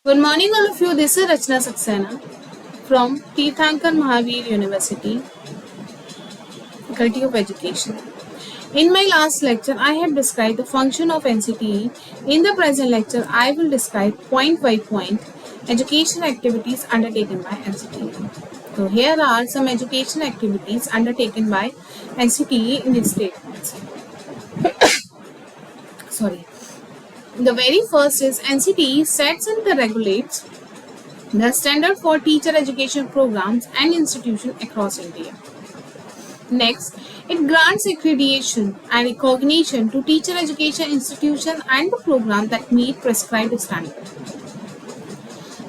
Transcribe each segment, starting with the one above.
Good morning, all of you. This is Rachna Saxena from Tirthankar Mahavir University, Faculty of Education. In my last lecture, I have described the function of NCTE. In the present lecture, I will describe point by point education activities undertaken by NCTE. So here are some education activities undertaken by NCTE in its statements. The very first is NCTE sets and regulates the standard for teacher education programs and institutions across India. Next, it grants accreditation and recognition to teacher education institutions and the programs that meet prescribed standards.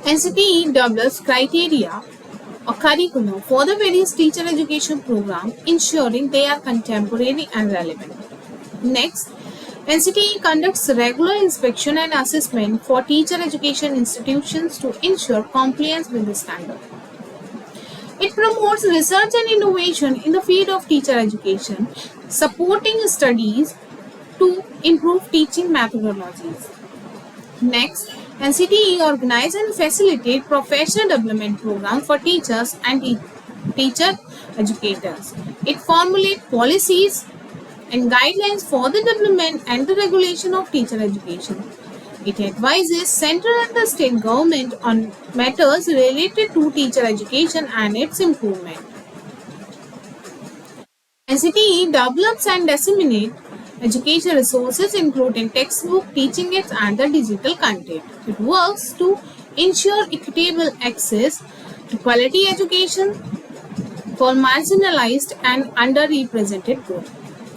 NCTE develops criteria or curriculum for the various teacher education programs, ensuring they are contemporary and relevant. Next, NCTE conducts regular inspection and assessment for teacher education institutions to ensure compliance with the standard. It promotes research and innovation in the field of teacher education, supporting studies to improve teaching methodologies. Next, NCTE organizes and facilitates professional development programs for teachers and teacher educators. It formulates policies and guidelines for the development and the regulation of teacher education. It advises central and the state government on matters related to teacher education and its improvement. NCTE develops and disseminates education resources including textbook, teaching aids and the digital content. It works to ensure equitable access to quality education for marginalized and underrepresented groups.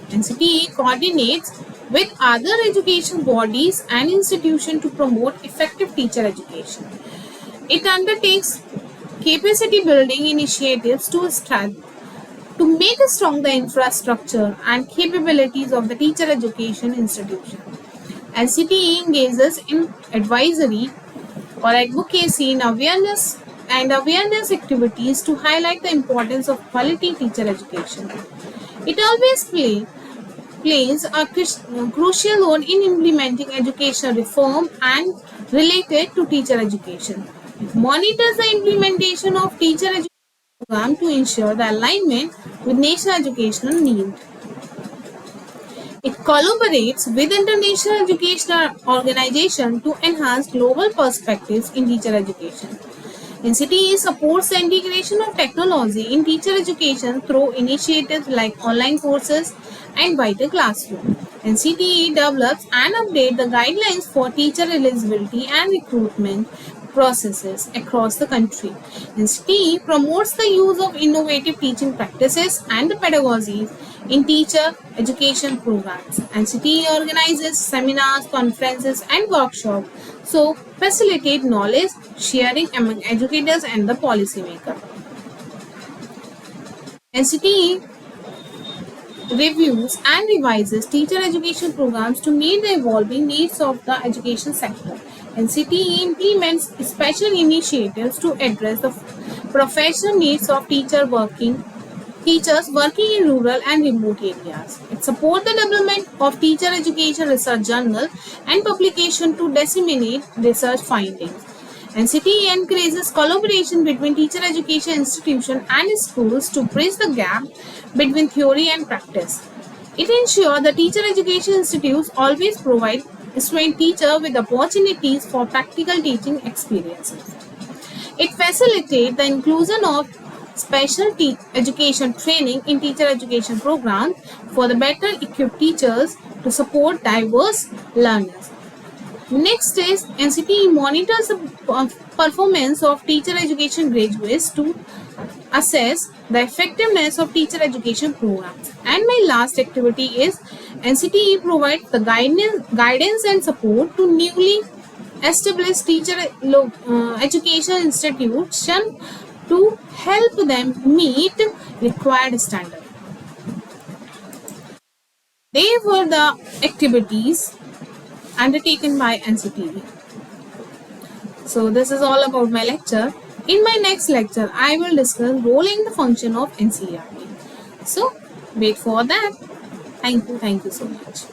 NCTE coordinates with other education bodies and institutions to promote effective teacher education. It undertakes capacity building initiatives to make strong the infrastructure and capabilities of the teacher education institution. NCTE engages in advisory or advocacy in awareness activities to highlight the importance of quality teacher education. It always plays a crucial role in implementing educational reform and related to teacher education. It monitors the implementation of teacher education program to ensure the alignment with national educational needs. It collaborates with international educational organizations to enhance global perspectives in teacher education. NCTE supports the integration of technology in teacher education through initiatives like online courses and Vital Classroom. NCTE develops and updates the guidelines for teacher eligibility and recruitment processes across the country. NCTE promotes the use of innovative teaching practices and pedagogies in teacher education programs. NCTE organizes seminars, conferences, and workshops so facilitate knowledge sharing among educators and the policymakers. NCTE reviews and revises teacher education programs to meet the evolving needs of the education sector. NCTE implements special initiatives to address the professional needs of teachers working in rural and remote areas. It supports the development of teacher education research journal and publication to disseminate research findings. NCTE encourages collaboration between teacher education institutions and schools to bridge the gap between theory and practice. It ensures the teacher education institutes always provide student teachers with opportunities for practical teaching experiences. It facilitates the inclusion of special education training in teacher education programs for the better equipped teachers to support diverse learners. Next is NCTE monitors the performance of teacher education graduates to assess the effectiveness of teacher education programs. And my last activity is NCTE provides the guidance and support to newly established teacher education institutions to help them meet required standards. They were the activities undertaken by NCTE. So this is all about my lecture. In my next lecture, I will discuss role and the function of NCERT. So wait for that. Thank you so much.